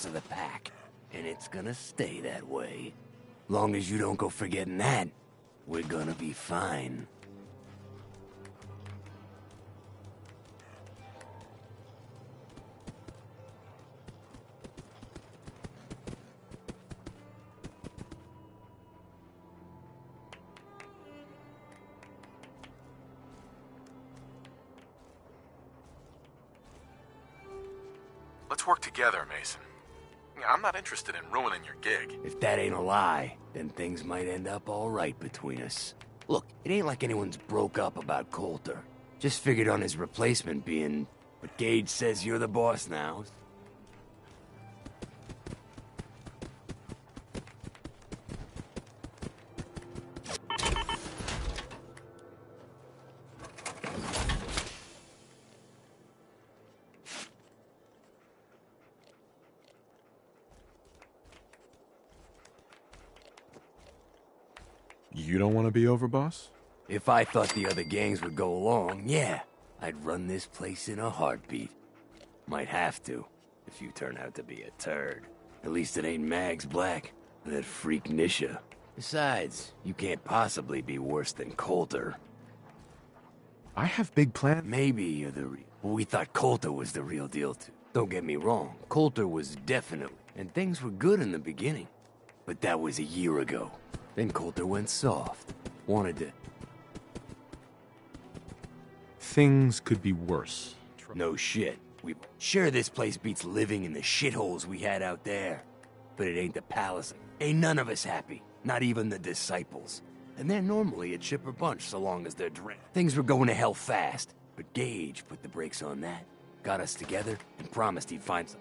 boss of the pack. And it's gonna stay that way. Long as you don't go forgetting that, we're gonna be fine. Let's work together, Mason. I'm not interested in ruining your gig. If that ain't a lie, then things might end up all right between us. Look, it ain't like anyone's broke up about Coulter. Just figured on his replacement being... But Gage says you're the boss now. You don't want to be overboss? If I thought the other gangs would go along, yeah, I'd run this place in a heartbeat. Might have to, if you turn out to be a turd. At least it ain't Mags Black, that freak Nisha. Besides, you can't possibly be worse than Coulter. I have big plans. Maybe you're the real... We thought Coulter was the real deal, too. Don't get me wrong, Coulter was definitely... And things were good in the beginning. But that was a year ago. Then Coulter went soft. Wanted to... Things could be worse. No shit. Sure, this place beats living in the shitholes we had out there. But it ain't the palace. Ain't none of us happy. Not even the disciples. And they're normally a chipper bunch so long as they're drained. Things were going to hell fast. But Gage put the brakes on that. Got us together and promised he'd find something.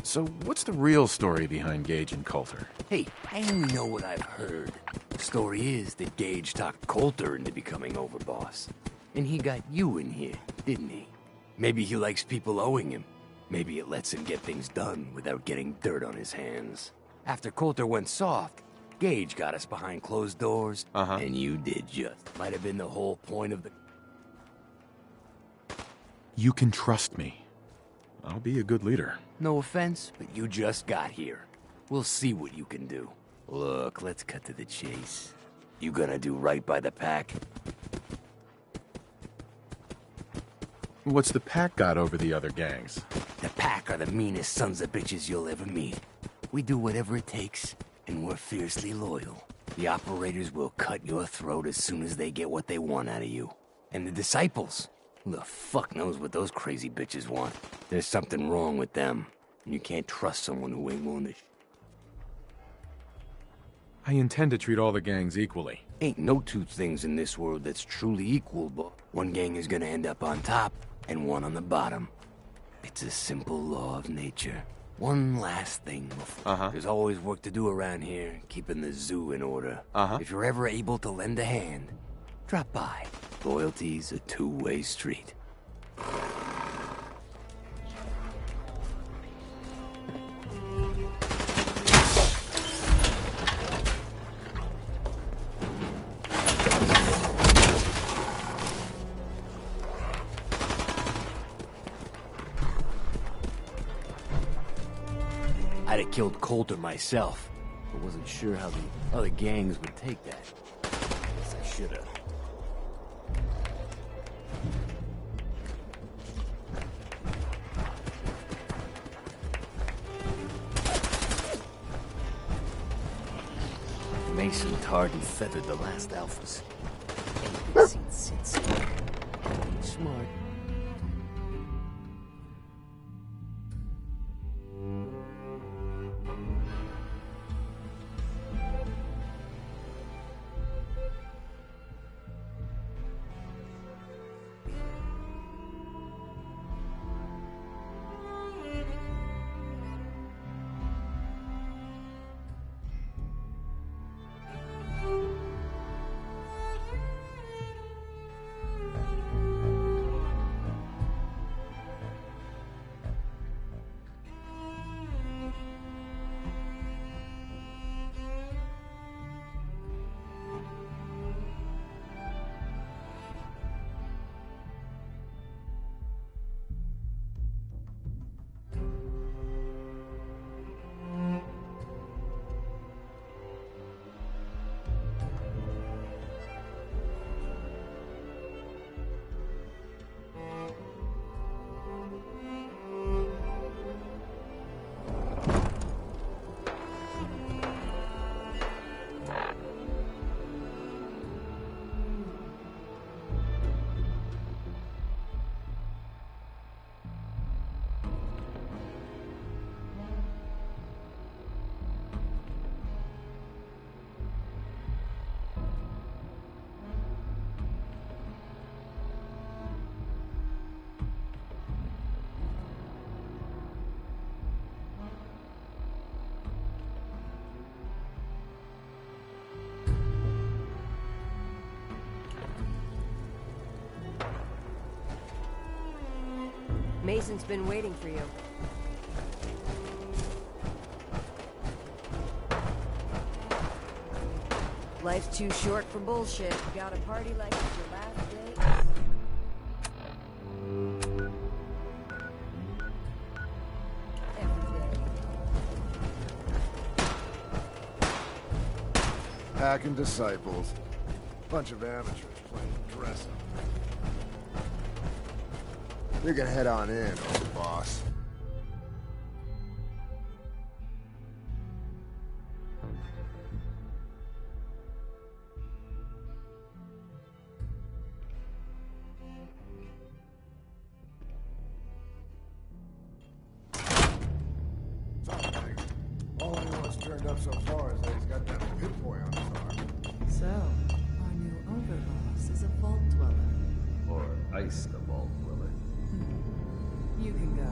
So what's the real story behind Gage and Coulter? Hey, I only know what I've heard. The story is that Gage talked Coulter into becoming overboss. And he got you in here, didn't he? Maybe he likes people owing him. Maybe it lets him get things done without getting dirt on his hands. After Coulter went soft, Gage got us behind closed doors, and you did just. Might have been the whole point of the... You can trust me. I'll be a good leader. No offense, but you just got here. We'll see what you can do. Look, let's cut to the chase. You gonna do right by the pack? What's the pack got over the other gangs? The pack are the meanest sons of bitches you'll ever meet. We do whatever it takes, and we're fiercely loyal. The operators will cut your throat as soon as they get what they want out of you. And the disciples? Who the fuck knows what those crazy bitches want? There's something wrong with them. And you can't trust someone who ain't willing to... I intend to treat all the gangs equally. Ain't no two things in this world that's truly equal, but one gang is gonna end up on top, and one on the bottom. It's a simple law of nature. One last thing before. There's always work to do around here, keeping the zoo in order. If you're ever able to lend a hand, drop by. Loyalty's a two-way street. I'd have killed Coulter myself, but wasn't sure how the other gangs would take that. Guess I should have. Mason tarred and feathered the last alphas. Ain't been seen since. Smart. Mason's been waiting for you. Life's too short for bullshit. Got a party like it's your last day? Every day. Hacking disciples. Bunch of amateurs playing dress up. You can head on in, old boss. All anyone's turned up so far is that he's got that pit boy on his arm. So, our new overboss is a vault dweller. Or ice the vault dweller. You can go.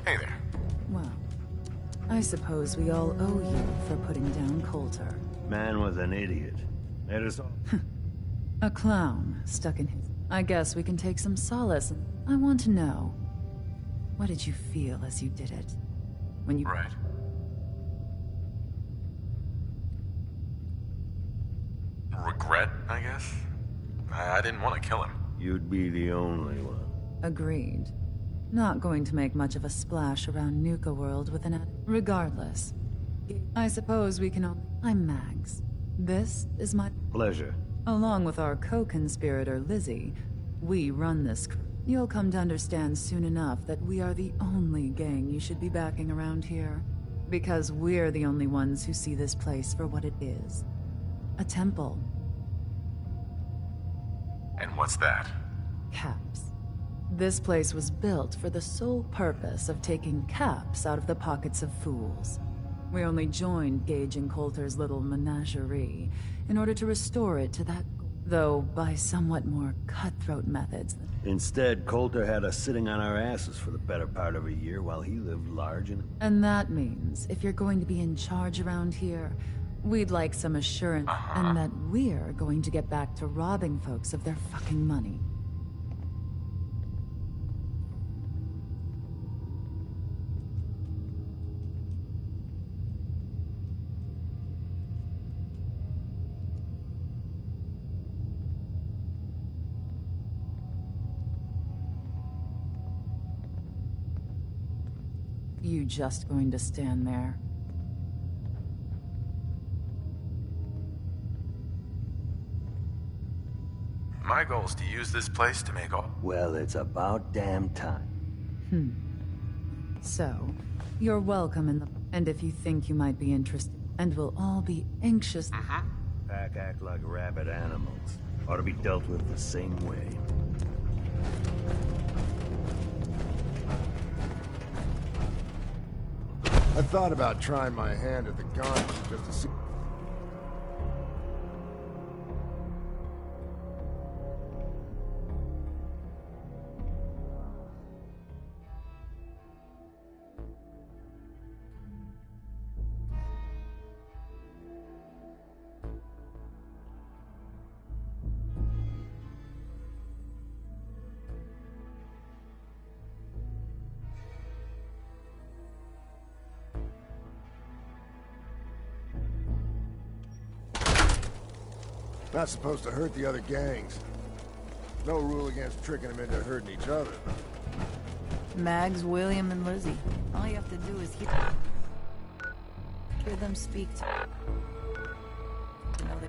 Hey there. Well, I suppose we all owe you for putting down Coulter. Man was an idiot. Made us all. A clown stuck in his... I guess we can take some solace. I want to know, what did you feel as you did it? When you... Right. Regret, I guess? I didn't want to kill him. You'd be the only one. Agreed. Not going to make much of a splash around Nuka World with an... Regardless, I suppose we can all... I'm Mags. This is my... Pleasure. Along with our co-conspirator, Lizzie, we run this... You'll come to understand soon enough that we are the only gang you should be backing around here. Because we're the only ones who see this place for what it is. A temple. And what's that? Caps. This place was built for the sole purpose of taking caps out of the pockets of fools. We only joined Gage and Coulter's little menagerie in order to restore it to that, though by somewhat more cutthroat methods. Instead, Coulter had us sitting on our asses for the better part of a year while he lived large and... And that means if you're going to be in charge around here, we'd like some assurance and that we're going to get back to robbing folks of their fucking money. You just going to stand there? My goal is to use this place to make all... Well, it's about damn time. So, you're welcome in the... And if you think you might be interested, and we'll all be anxious... Pack act like rabid animals. Ought to be dealt with the same way. I thought about trying my hand at the gun just to see... Not supposed to hurt the other gangs. No rule against tricking them into hurting each other. Mags, William, and Lizzie. All you have to do is hear them speak to you know that.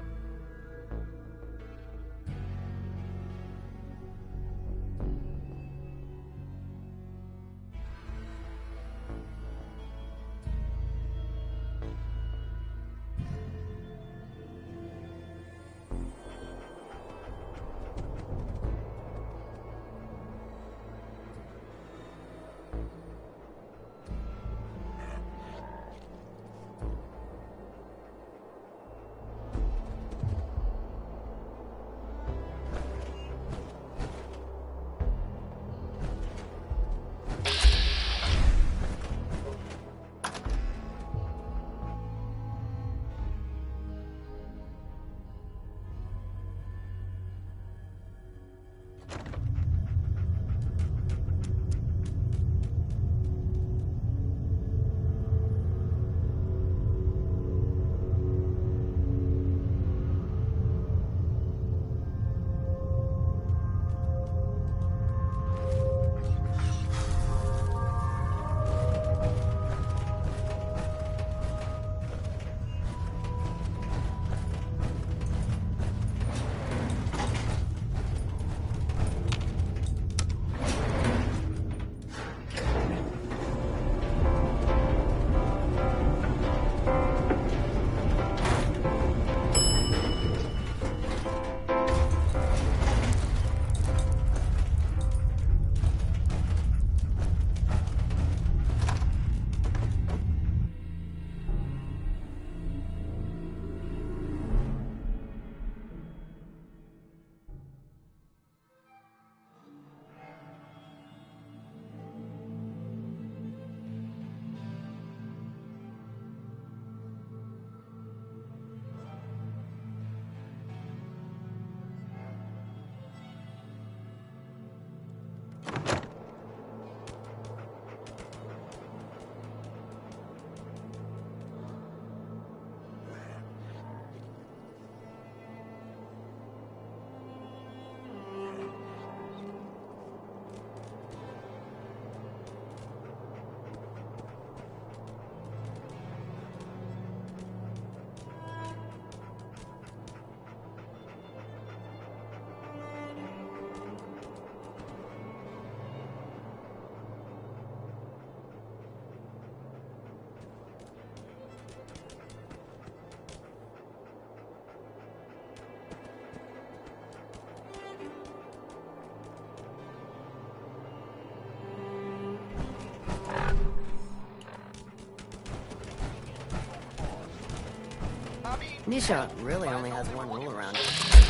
Nisha really only has one rule around here.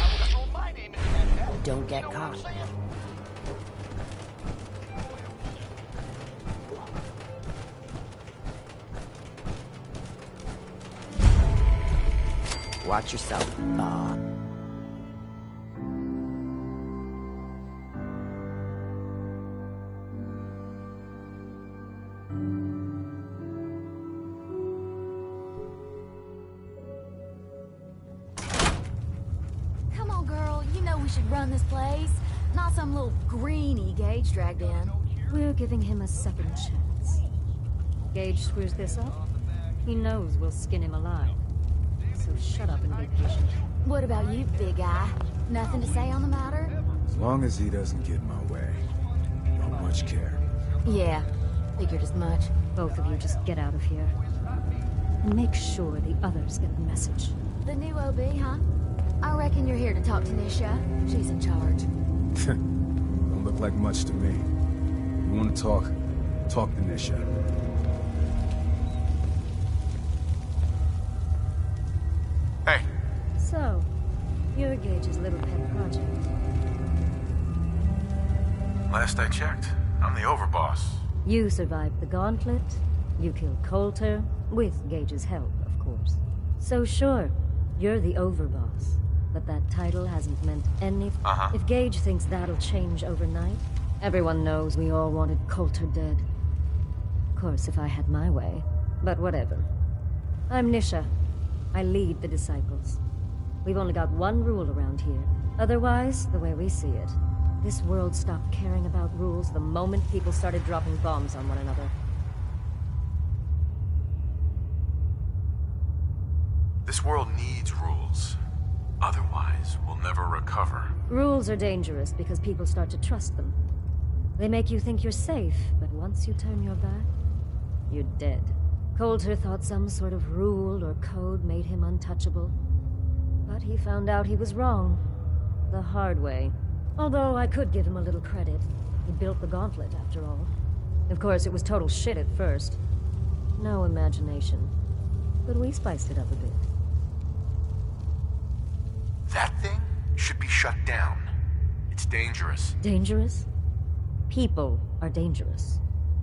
Don't get caught. Watch yourself. Come on, girl. You know we should run this place. Not some little greenie Gage dragged in. We're giving him a second chance. Gage screws this up, he knows we'll skin him alive. So shut up and be patient. What about you, big guy? Nothing to say on the matter? As long as he doesn't get in my way. Don't much care. Yeah, figured as much. Both of you just get out of here. And make sure the others get the message. The new OB, huh? I reckon you're here to talk to Nisha. She's in charge. Don't look like much to me. You want to talk? Talk to Nisha. Hey, So, you're Gage's little pet project. last I checked, I'm the overboss. You survived the gauntlet, you killed Coulter, with Gage's help, of course. So sure, you're the overboss, but that title hasn't meant anything. If Gage thinks that'll change overnight, everyone knows we all wanted Coulter dead. Of course, if I had my way, but whatever. I'm Nisha. I lead the Disciples. We've only got one rule around here. Otherwise, the way we see it, this world stopped caring about rules the moment people started dropping bombs on one another. This world needs rules. Otherwise, we'll never recover. Rules are dangerous because people start to trust them. They make you think you're safe, but once you turn your back, you're dead. Coulter thought some sort of rule or code made him untouchable. But he found out he was wrong. The hard way. Although I could give him a little credit. He built the gauntlet, after all. Of course, it was total shit at first. No imagination. But we spiced it up a bit. That thing should be shut down. It's dangerous. Dangerous? People are dangerous.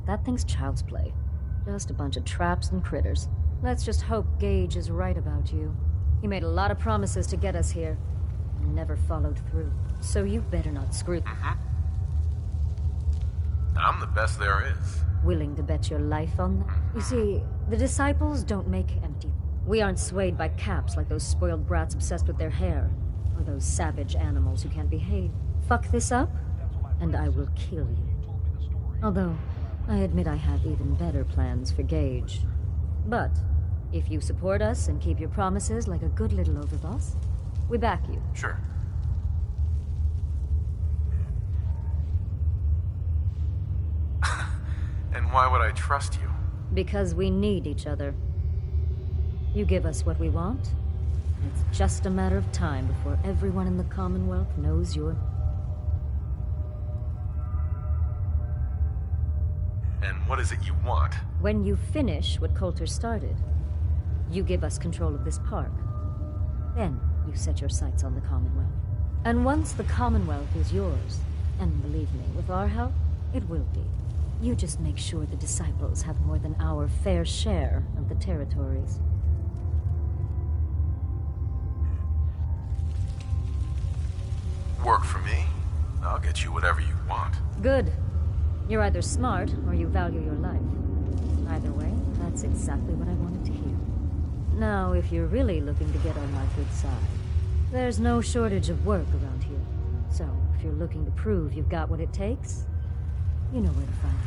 That thing's child's play. Just a bunch of traps and critters. Let's just hope Gage is right about you. He made a lot of promises to get us here, and never followed through. So you better not screw. I'm the best there is. Willing to bet your life on that? You see, the Disciples don't make empty. We aren't swayed by caps like those spoiled brats obsessed with their hair, or those savage animals who can't behave. Fuck this up, and I will kill you. Although, I admit I have even better plans for Gage. But, if you support us and keep your promises like a good little overboss, we back you. Sure. And why would I trust you? Because we need each other. You give us what we want, and it's just a matter of time before everyone in the Commonwealth knows you're... And what is it you want? When you finish what Coulter started, you give us control of this park. Then you set your sights on the Commonwealth. And once the Commonwealth is yours, and believe me, with our help, it will be. You just make sure the Disciples have more than our fair share of the territories. Work for me. I'll get you whatever you want. Good. You're either smart, or you value your life. Either way, that's exactly what I wanted to hear. Now, if you're really looking to get on my good side, there's no shortage of work around here. So, if you're looking to prove you've got what it takes, you know where to find me.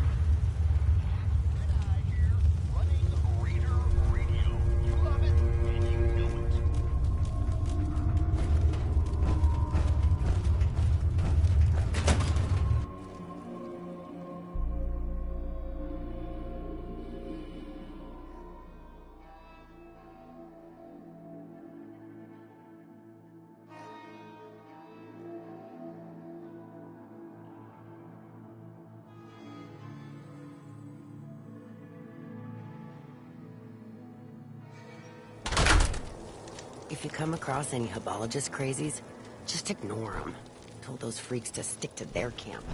If you come across any Hibologist crazies, just ignore them. Told those freaks to stick to their camp.